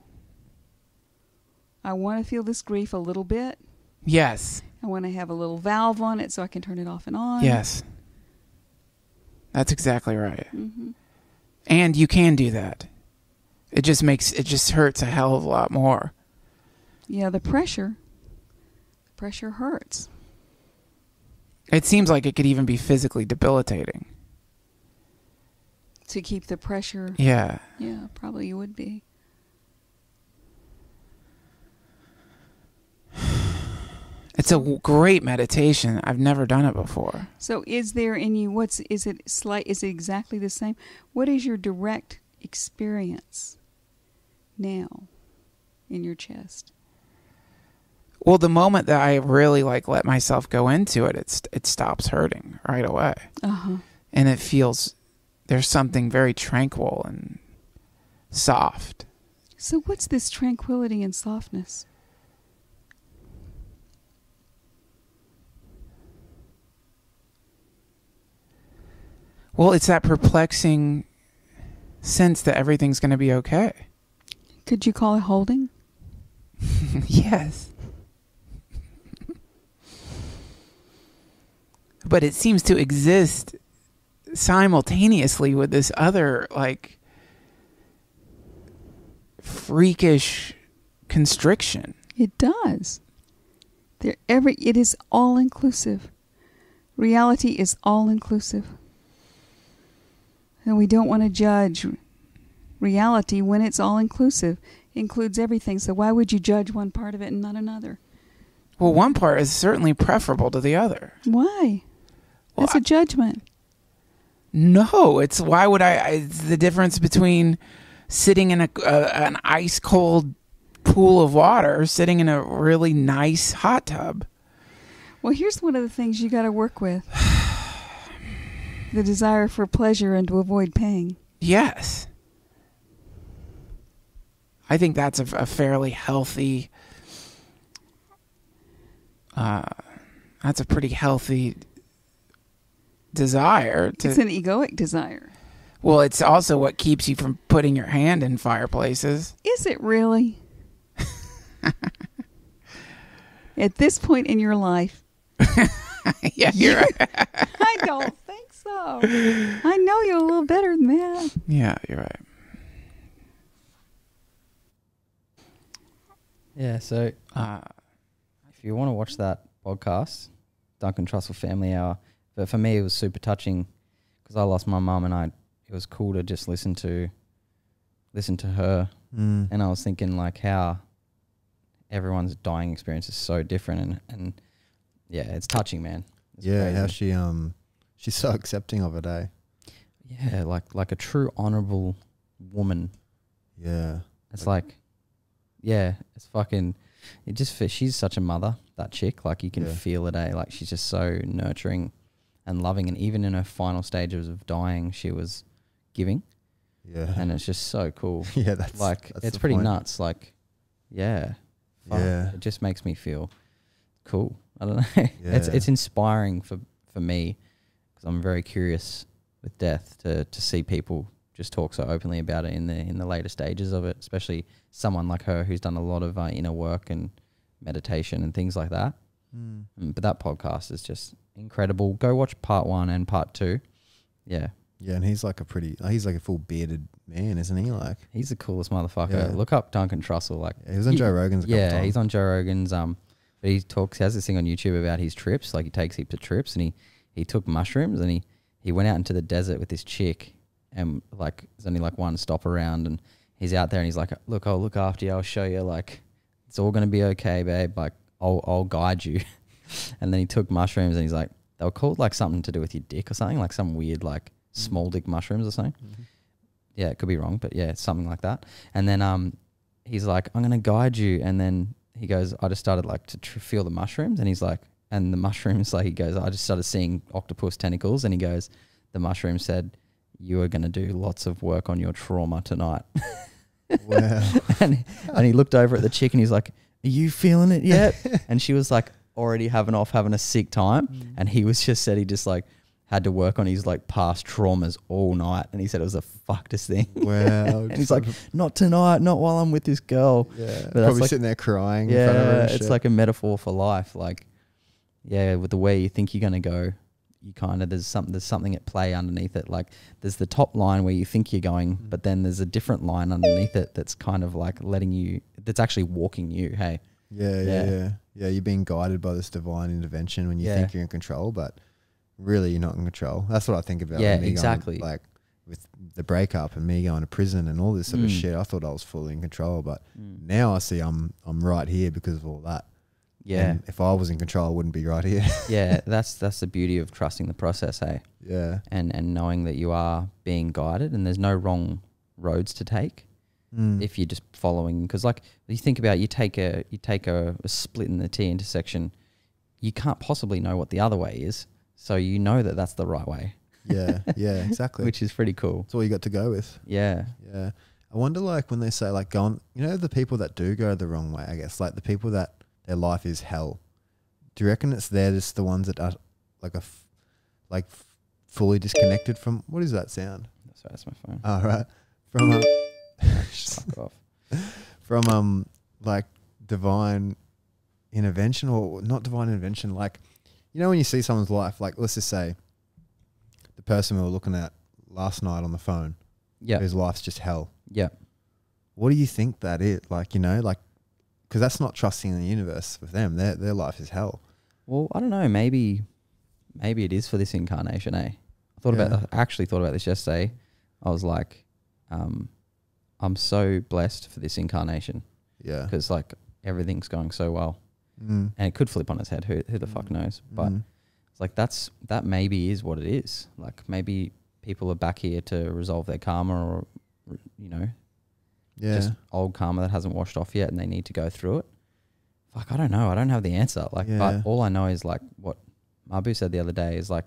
I want to feel this grief a little bit. Yes. I want to have a little valve on it so I can turn it off and on. Yes. That's exactly right. Mm-hmm. And you can do that. It just hurts a hell of a lot more. Yeah, the pressure hurts. It seems like it could even be physically debilitating. To keep the pressure. Yeah. Yeah, probably would be. It's a great meditation. I've never done it before. So is there any, is it exactly the same? What is your direct experience now in your chest? Well, the moment that I really like let myself go into it, it stops hurting right away. Uh-huh. And it feels, there's something very tranquil and soft. So what's this tranquility and softness? Well, it's that perplexing sense that everything's going to be okay. Could you call it holding? Yes. But it seems to exist simultaneously with this other, like, freakish constriction. It does. It is all inclusive. Reality is all inclusive. And we don't want to judge reality when it's all inclusive. It includes everything. So why would you judge one part of it and not another? Well, one part is certainly preferable to the other. Why? Well, That's a judgment. No, it's why would it's the difference between sitting in an ice cold pool of water, sitting in a really nice hot tub. Well, here's one of the things you got to work with. The desire for pleasure and to avoid pain. Yes. I think that's a fairly healthy, that's a pretty healthy desire. It's an egoic desire. Well, it's also what keeps you from putting your hand in fireplaces. Is it really? At this point in your life. Yeah, you're right. I don't think so. I know you're a little better than that. Yeah, you're right. Yeah, so if you want to watch that podcast, Duncan Trussell Family Hour, but for me it was super touching because I lost my mum and it was cool to just listen to her, and I was thinking like how everyone's dying experience is so different, and yeah, it's touching, man. It's how crazy. she's so accepting of it, eh? Yeah, like a true honorable woman. Yeah. It's like, yeah, it's fucking. It just she's such a mother, that chick. Like you can feel it, eh? Like she's just so nurturing and loving, and even in her final stages of dying, she was giving. Yeah. And it's just so cool. Yeah, that's it's the pretty point. nuts. Like, yeah, fuck, Yeah. it just makes me feel cool. I don't know. Yeah. It's inspiring for me because I'm very curious with death to see people just talk so openly about it in the later stages of it, especially someone like her who's done a lot of inner work and meditation and things like that. But that podcast is just incredible. Go watch part 1 and part 2. Yeah. Yeah, and he's like a full bearded man, isn't he? Like He's the coolest motherfucker. Yeah. Look up Duncan Trussell. Like he was on Joe Rogan's a couple times. he's on Joe Rogan's. But he has this thing on YouTube about his trips. Like he takes heaps of trips, and he took mushrooms, and he went out into the desert with this chick, and like there's only like one stop around, and he's out there, and he's like, look, I'll look after you. I'll show you. Like it's all gonna be okay, babe. Like I'll guide you. And then he took mushrooms, and he's like, they were called like something to do with your dick or something, like some weird like small dick mushrooms or something. Yeah, it could be wrong, but yeah, it's something like that. And then he's like, I'm gonna guide you, and then he goes, I just started like to feel the mushrooms, and he's like, and the mushrooms, like he goes, I just started seeing octopus tentacles, and he goes, the mushroom said, you are gonna do lots of work on your trauma tonight. Wow. and he looked over at the chick, and he's like, are you feeling it yet? And she was like already having a sick time, and he was just said he just like had to work on his like past traumas all night, and he said it was the fuckedest thing. Wow. And he's like, not tonight, not while I'm with this girl. Yeah. But Probably like, sitting there crying in front of her and it's shit. like a metaphor for life. Like, yeah, with the way you think you're gonna go, you kind of there's something at play underneath it. Like there's the top line where you think you're going, but then there's a different line underneath it that's kind of like that's actually walking you. Hey. Yeah. You're being guided by this divine intervention when you think you're in control, but really you're not in control. That's what I think about. Yeah, me going, exactly. like with the breakup and me going to prison and all this sort of shit. I thought I was fully in control, but now I see I'm right here because of all that. Yeah. And if I was in control, I wouldn't be right here. Yeah, that's the beauty of trusting the process, hey? Yeah. And knowing that you are being guided and there's no wrong roads to take. if you're just following. Because like you think about, you take a split in the T intersection, you can't possibly know what the other way is, so you know that that's the right way. Yeah, yeah, exactly. Which is pretty cool. That's all you got to go with. Yeah. Yeah. I wonder, like, when they say, like, go on, you know, the people that do go the wrong way, I guess, like the people that their life is hell. Do you reckon they're just the ones that are like fully disconnected from, what is that sound? Sorry, that's my phone. Oh, right. From Fuck off. from like divine intervention, or not divine intervention, like, you know, when you see someone's life, like, let's just say the person we were looking at last night on the phone, Yeah. whose life's just hell. Yeah. What do you think that is? Like, you know, like, because that's not trusting in the universe with them. Their life is hell. Well, I don't know. Maybe it is for this incarnation, eh? I actually thought about this yesterday. I was like, I'm so blessed for this incarnation Yeah. because like everything's going so well, and it could flip on its head. Who the fuck knows? But it's like that maybe is what it is. Like maybe people are back here to resolve their karma, or you know, just old karma that hasn't washed off yet, and they need to go through it. Fuck, I don't know. I don't have the answer. Like, but all I know is like what Mabu said the other day is like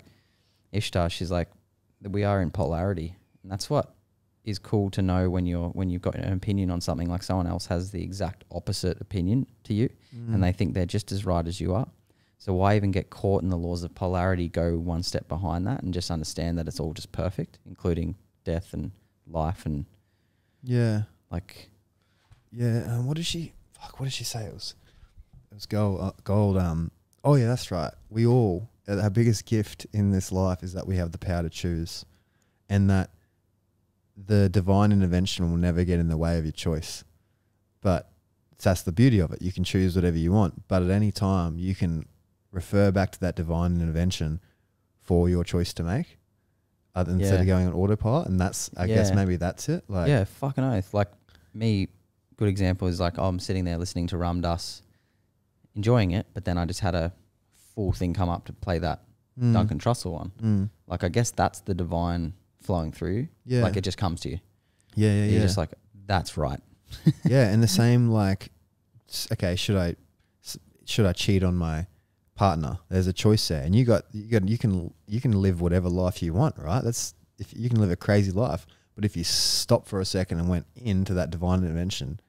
Ishtar. She's like, we are in polarity, and that's what is cool to know when you've got an opinion on something. Like someone else has the exact opposite opinion to you, and they think they're just as right as you are. So why even get caught in the laws of polarity? Go one step behind that and just understand that it's all just perfect, including death and life and like what did she say? It was gold. Oh yeah, that's right. We all, our biggest gift in this life is that we have the power to choose, and that the divine intervention will never get in the way of your choice. But that's the beauty of it. You can choose whatever you want, but at any time you can refer back to that divine intervention for your choice to make, instead of going on autopilot. And that's, I guess maybe that's it. Like, yeah, fucking oath. Like me, good example is like I'm sitting there listening to Ram Dass, enjoying it, but then I just had a full thing come up to play that Duncan Trussell one. Like I guess that's the divine flowing through. Yeah. Like it just comes to you. Yeah. You're just like, that's right. Yeah. And the same, like, okay, should I cheat on my partner? There's a choice there, and you can live whatever life you want, right? That's, if you can live a crazy life, but if you stop for a second and went into that divine intervention,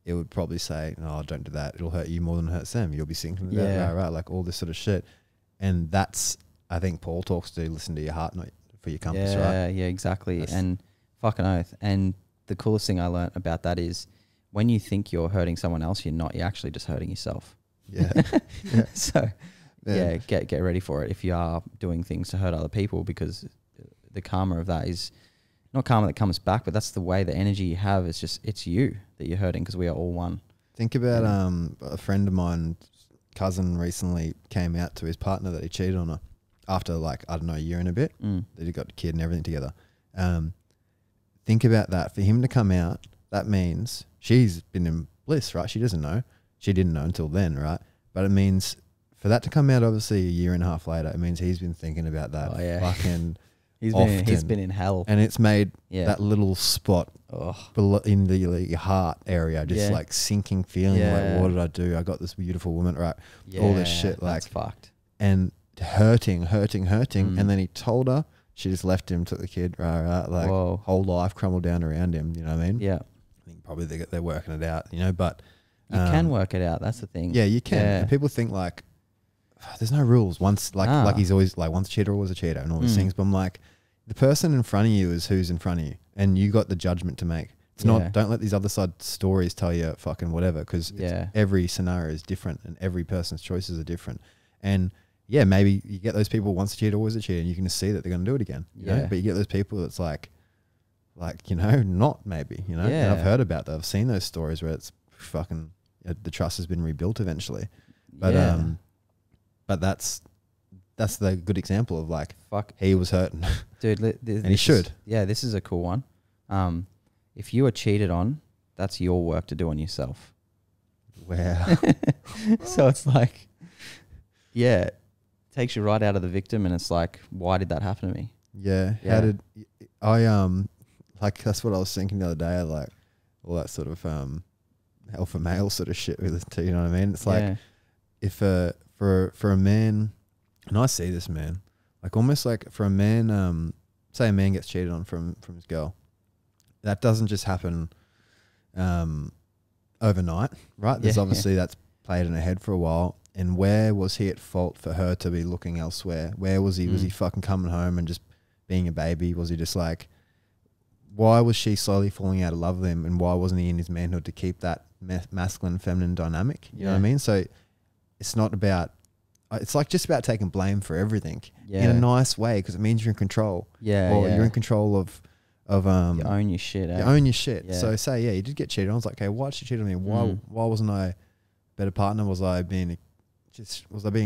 it would probably say, no, don't do that. It'll hurt you more than it hurts them. You'll be sinking to that, right? Like all this sort of shit. And that's, I think Paul talks to, listen to your heart, not for your compass, right? Yeah, exactly. And fucking oath. And the coolest thing I learned about that is when you think you're hurting someone else, you're not. You're actually just hurting yourself. Yeah. So get ready for it if you are doing things to hurt other people, because the karma of that is not karma that comes back, but that's the way the energy you have. It's just, it's you that you're hurting, because we are all one. Think about a friend of mine, cousin, recently came out to his partner that he cheated on her after, like, I don't know, a year and a bit. That he got a kid and everything together. Think about that. For him to come out, that means she's been in bliss, right? She doesn't know. She didn't know until then, right? But it means for that to come out, obviously a year and a half later, it means he's been thinking about that fucking He's been in hell. And it's made that little spot in the heart area just like sinking feeling, like, what did I do? I got this beautiful woman, right? All this shit, like, that's fucked. And hurting. And then he told her, she just left him, took the kid, right? Like, whole life crumbled down around him, you know what I mean? Yeah. I think probably they're working it out, you know, but you can work it out. That's the thing. Yeah, you can. Yeah. And people think like, there's no rules. Once, like he's always like, once a cheater, always a cheater, and all these things. But I'm like, the person in front of you is who's in front of you, and you got the judgment to make. It's not, don't let these other side stories tell you fucking whatever, because every scenario is different and every person's choices are different. And maybe you get those people, once a cheater, always a cheater, and you can just see that they're going to do it again. You know? But you get those people that's like, you know, not maybe, you know. And I've heard about that. I've seen those stories where it's fucking, the trust has been rebuilt eventually. But but that's the good example of like, fuck, he was hurting, dude, and he should. This is a cool one. If you are cheated on, that's your work to do on yourself. Wow. So it's like, it takes you right out of the victim, and it's like, why did that happen to me? Yeah. How did I like? That's what I was thinking the other day. Like all that sort of alpha male sort of shit with it too. You know what I mean? It's like Yeah. if for a man, and I see this, man, like almost like for a man, say a man gets cheated on from his girl, that doesn't just happen overnight, right? There's Yeah, obviously that's played in her head for a while. And where was he at fault for her to be looking elsewhere? Where was he? Was he fucking coming home and just being a baby? Was he just like, why was she slowly falling out of love with him? And why wasn't he in his manhood to keep that masculine, feminine dynamic? You know what I mean? So it's not about, it's like just about taking blame for everything in a nice way, because it means you're in control. Yeah. Or you're in control of you own your shit. you own your shit. Yeah. So say, you did get cheated on. I was like, okay, why did she cheat on me? Why wasn't I a better partner? Was I being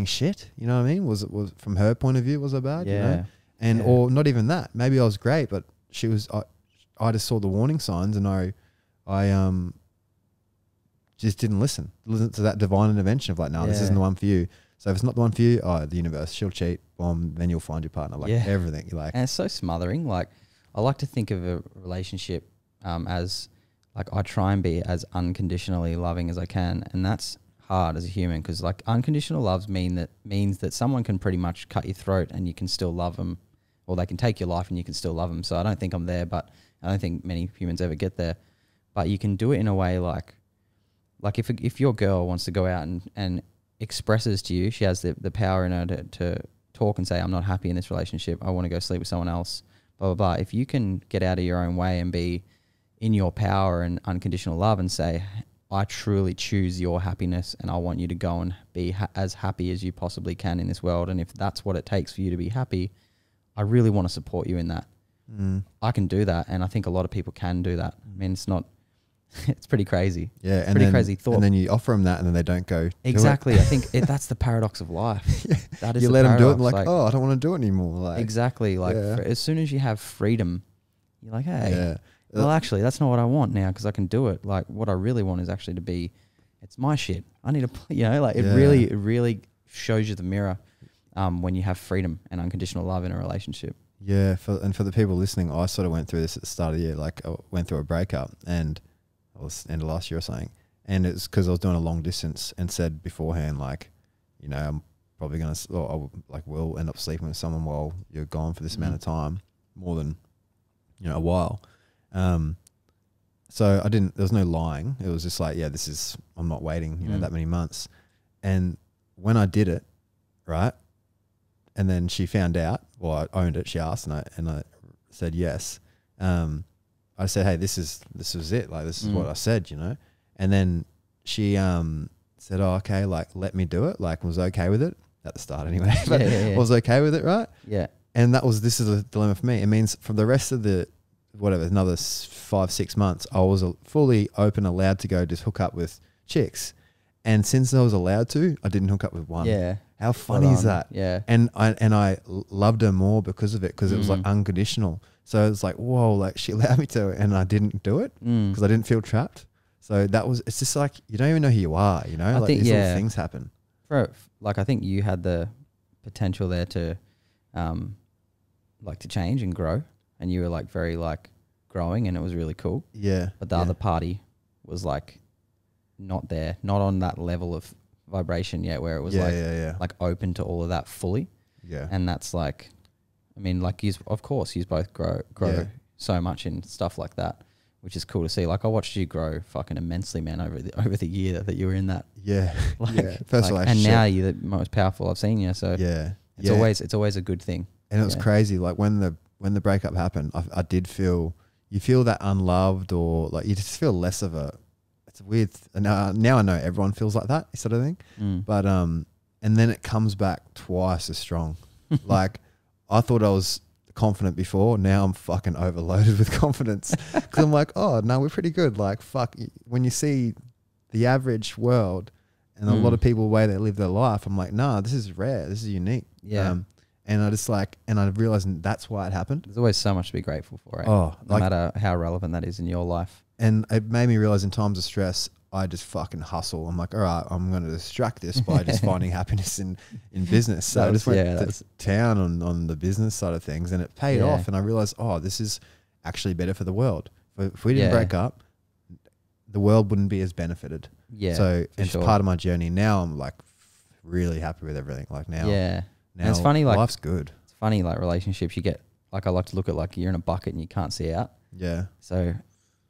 shit? You know what I mean? Was from her point of view, was I bad? Yeah. You know? And or not even that. Maybe I was great, but she was. I just saw the warning signs, and I just didn't listen to that divine intervention of like, no, this isn't the one for you. So if it's not the one for you, the universe, she'll cheat. Then you'll find your partner. Like everything. You're like, and it's so smothering. Like, I like to think of a relationship as like, I try and be as unconditionally loving as I can, and that's hard as a human, because like unconditional loves means that someone can pretty much cut your throat and you can still love them, or they can take your life and you can still love them. So I don't think I'm there, but I don't think many humans ever get there. But you can do it in a way like if your girl wants to go out and expresses to you, she has the power in her to talk and say, I'm not happy in this relationship, I want to go sleep with someone else, blah, blah, blah. If you can get out of your own way and be in your power and unconditional love and say, I truly choose your happiness and I want you to go and be as happy as you possibly can in this world. And if that's what it takes for you to be happy, I really want to support you in that. I can do that. And I think a lot of people can do that. I mean, it's not, it's pretty crazy. yeah, It's pretty crazy thought. And then you offer them that, and then they don't go. Exactly. I think that's the paradox of life. That is You the let them do it, and paradox, like, oh, I don't want to do it anymore. Like, exactly. Like Yeah. as soon as you have freedom, you're like, hey, yeah. well, actually, that's not what I want now, because I can do it. Like, what I really want is actually to be, it's my shit. I need to, like, it really shows you the mirror when you have freedom and unconditional love in a relationship. Yeah, for the people listening, I sort of went through this at the start of the year. Like, I went through a breakup, and it was end of last year or something. And it's because I was doing a long distance, and said beforehand, like, I'm probably going to, or will end up sleeping with someone while you're gone for this amount of time, more than, a while. So I didn't, there was no lying. It was just like, I'm not waiting, that many months. And when I did it, right, and then she found out, well, I owned it. She asked, and I said yes. I said, hey, this was it. Like, this is what I said, And then she said, oh, okay, like, let me do it. Like, was okay with it at the start anyway. But was okay with it, right? Yeah. And this is a dilemma for me. It means for the rest of the another 5-6 months, I was fully open, allowed to go just hook up with chicks. And since I was allowed to, I didn't hook up with one. Yeah. How funny is that? Yeah. And I loved her more because of it, because it was like unconditional. So it's like, whoa, like she allowed me to, and I didn't do it because I didn't feel trapped. So it's just like, you don't even know who you are, I think, these little things happen. I think you had the potential there to, to change and grow, and you were like very like growing, and it was really cool. Yeah. But the other party was like not there, not on that level of vibration yet, where it was like open to all of that fully. Yeah. And that's like, I mean, like of course you both grow so much in stuff like that, which is cool to see. Like, I watched you grow fucking immensely, man, over the year that you were in that. Yeah. Like, First like, and now you're the most powerful I've seen you. So it's always a good thing. And it was crazy. Like when the breakup happened, I did feel, you feel that unloved, or like you just feel less of a, it's weird. Now I know everyone feels like that sort of thing. But, and then it comes back twice as strong. Like, I thought I was confident before. Now I'm fucking overloaded with confidence, because I'm like, oh no, we're pretty good. Like, fuck, when you see the average world and a lot of people, the way they live their life, I'm like, nah, this is rare. This is unique. Yeah. And I just and I realized that's why it happened. There's always so much to be grateful for, right? Oh, no matter how relevant that is in your life. And it made me realize in times of stress, I just fucking hustle. I'm like, all right, I'm going to distract this by just finding happiness in business. So I just went to town on the business side of things, and it paid off. And I realized, oh, this is actually better for the world. If we didn't break up, the world wouldn't be as benefited. Yeah. So for it's sure. part of my journey. Now I'm like really happy with everything. Like now, Yeah. now And it's funny, like life's good. it's funny, like relationships you get. Like I like to look at like you're in a bucket and you can't see out. Yeah. So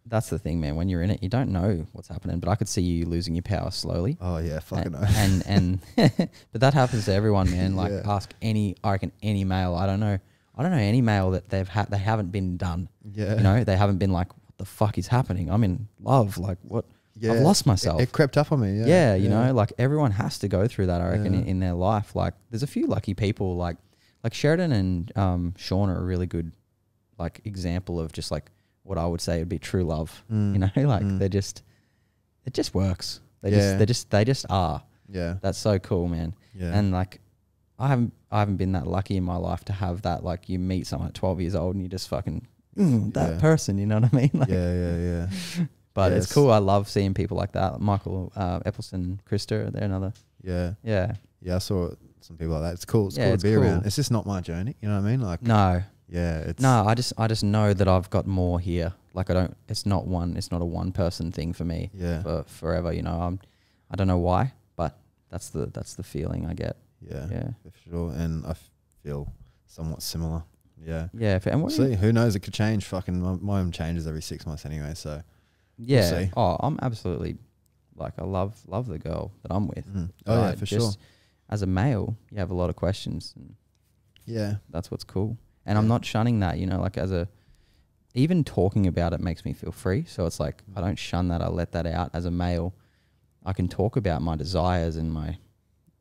that's the thing, man. When you're in it, you don't know what's happening. But I could see you losing your power slowly. Oh yeah, fucking no. and but that happens to everyone, man. Like Yeah. ask any, I reckon any male. I don't know any male that they haven't been done. Yeah. You know, they haven't been like, what the fuck is happening? I'm in love. Like what? Yeah. I've lost myself. It crept up on me. Yeah. Yeah, you know, like everyone has to go through that. I reckon Yeah. in their life. Like there's a few lucky people, like Sheridan and Sean are a really good like example of just like what I would say would be true love. Mm. You know, like Mm. it just works. They Yeah. just are. Yeah. That's so cool, man. Yeah. And like I haven't been that lucky in my life to have that. Like you meet someone at 12 years old and you just fucking that Yeah. person. You know what I mean? Like, yeah. But Yes. it's cool. I love seeing people like that. Michael Eppelson, Krista, they're another. Yeah. Yeah. Yeah. I saw some people like that. It's cool. It's Yeah, cool it's to be cool. around. It's just not my journey. You know what I mean? Like, No, yeah. It's no. I just know that I've got more here. Like it's not a one person thing for me. Yeah. For forever. You know, I don't know why, but that's the feeling I get. Yeah. Yeah. For sure. And I feel somewhat similar. Yeah. Yeah. And what do you- See, who knows? It could change. Fucking my own changes every 6 months anyway. So yeah. see. Oh, I'm absolutely like I love the girl that I'm with. Oh yeah, But for just sure. As a male, you have a lot of questions, and Yeah. that's what's cool. And I'm Yeah. not shunning that. You know, like even talking about it makes me feel free. So it's like I don't shun that. I let that out. As a male, I can talk about my desires and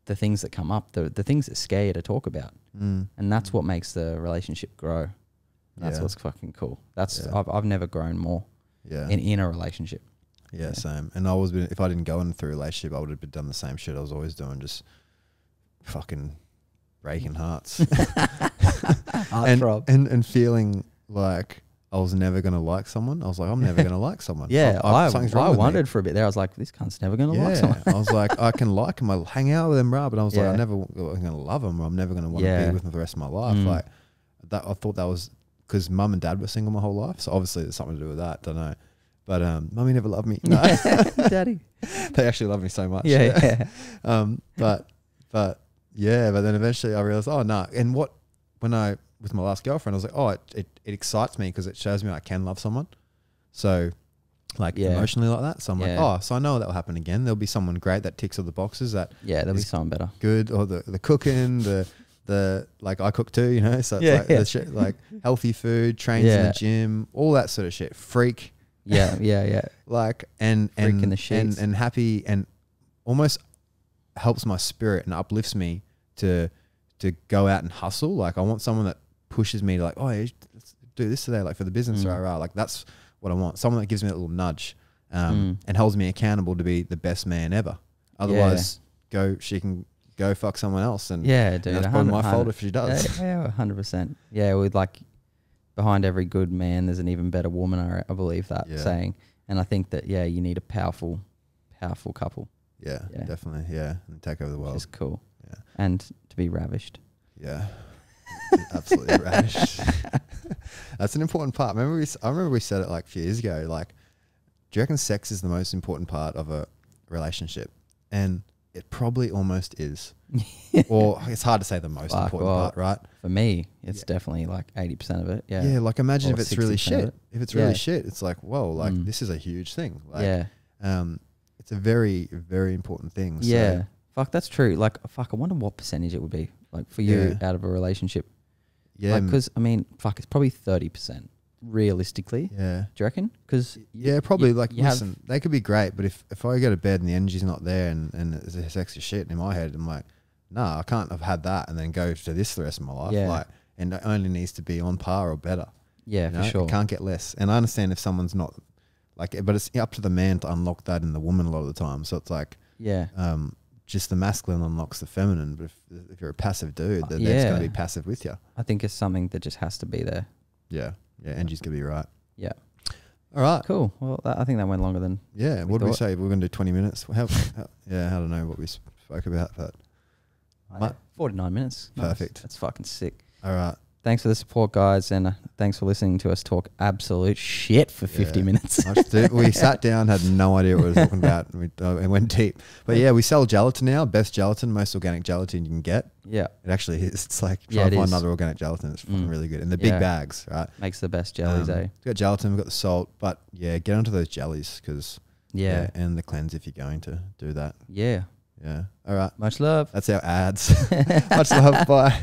the things that come up, the things that scare you to talk about, and that's what makes the relationship grow. That's Yeah. what's fucking cool. That's Yeah. I've never grown more Yeah. in a relationship. Yeah, same. And I was if I didn't go in through a relationship, I would have done the same shit I was always doing, just fucking breaking hearts and feeling like I was never gonna like someone. I was like, I'm never gonna like someone. Yeah, something's I wrong with me. wondered for a bit there. I was like, this cunt's never gonna like someone. I was like, I can like him, I hang out with him, bro. But I was Yeah. like, I'm gonna love him, or I'm never gonna want to Yeah. be with him for the rest of my life. Mm. Like that, I thought that was because mum and dad were single my whole life, so obviously there's something to do with that. Don't know, but mummy never loved me. No. Daddy. They actually love me so much. Yeah. But then eventually I realized, oh no. And with my last girlfriend, I was like, oh, it excites me because it shows me I can love someone. So like Yeah. emotionally like that. So I'm like, Yeah. oh, so I know that will happen again. There'll be someone great that ticks all the boxes that Yeah, there'll be It's something better. good, or the cooking, the like I cook too, you know. So it's Yeah, like yeah. the shit, like healthy food, trains in Yeah. the gym, all that sort of shit. Freak. Yeah. Like and Freak in the sheets. and happy and almost helps my spirit and uplifts me to go out and hustle. Like I want someone that pushes me to like, oh, yeah, let's do this today, like for the business, like that's what I want. Someone that gives me a little nudge and holds me accountable to be the best man ever. Otherwise, she can go fuck someone else, and Yeah, dude. and that's probably my 100. fault if she does. Yeah, 100%. Yeah, with like behind every good man, there's an even better woman. I believe that Yeah. saying, and I think that you need a powerful couple. Yeah, Yeah. definitely. Yeah, and take over the Which world. is cool. Yeah. And to be ravished. Yeah, absolutely rash. That's an important part. I remember we said it like a few years ago. Like, do you reckon sex is the most important part of a relationship? And it probably almost is. Or it's hard to say the most important part, right? For me, it's definitely like 80% of it. Yeah. Yeah. Like imagine Or if it's really 60% of shit. it. If it's really Yeah. shit, it's like, whoa, like this is a huge thing. Like, Yeah. it's a very, very important thing. So, Yeah. Fuck, that's true. Like, fuck, I wonder what percentage it would be like for you Yeah. out of a relationship. Yeah. Because, I mean, fuck, it's probably 30% realistically. Yeah. Do you reckon? Because Yeah, probably. Like, you have- listen, they could be great, but if I go to bed and the energy's not there and there's a sexy shit in my head, I'm like, nah, I can't have had that and then go to this the rest of my life. Yeah. Like, and it only needs to be on par or better. Yeah, You know? for sure. It can't get less. And I understand if someone's not like, but it's up to the man to unlock that in the woman a lot of the time. So it's like, Yeah. just the masculine unlocks the feminine. But if you're a passive dude, then they're just going to Yeah. be passive with you. I think it's something that just has to be there. Yeah. Yeah. Angie's going to be right. Yeah. All right. Cool. Well, I think that went longer than. Yeah. What did we thought. say? We're going to do 20 minutes. I don't know what we spoke about, but 49 minutes. Nice. Perfect. That's fucking sick. all right. thanks for the support, guys, and thanks for listening to us talk absolute shit for 50 minutes. We sat down, had no idea what we were talking about, and went deep. But yeah, we sell gelatin now. Best gelatin, most organic gelatin you can get. Yeah, it actually is. It's like Yeah, try it to find is. another organic gelatin. It's fucking really good in the big Yeah. bags, right? makes the best jellies, eh? We've got gelatin, we've got the salt, but yeah, get onto those jellies because Yeah. and the cleanse if you're going to do that. Yeah. Yeah. All right. Much love. That's our ads. Much love. Bye.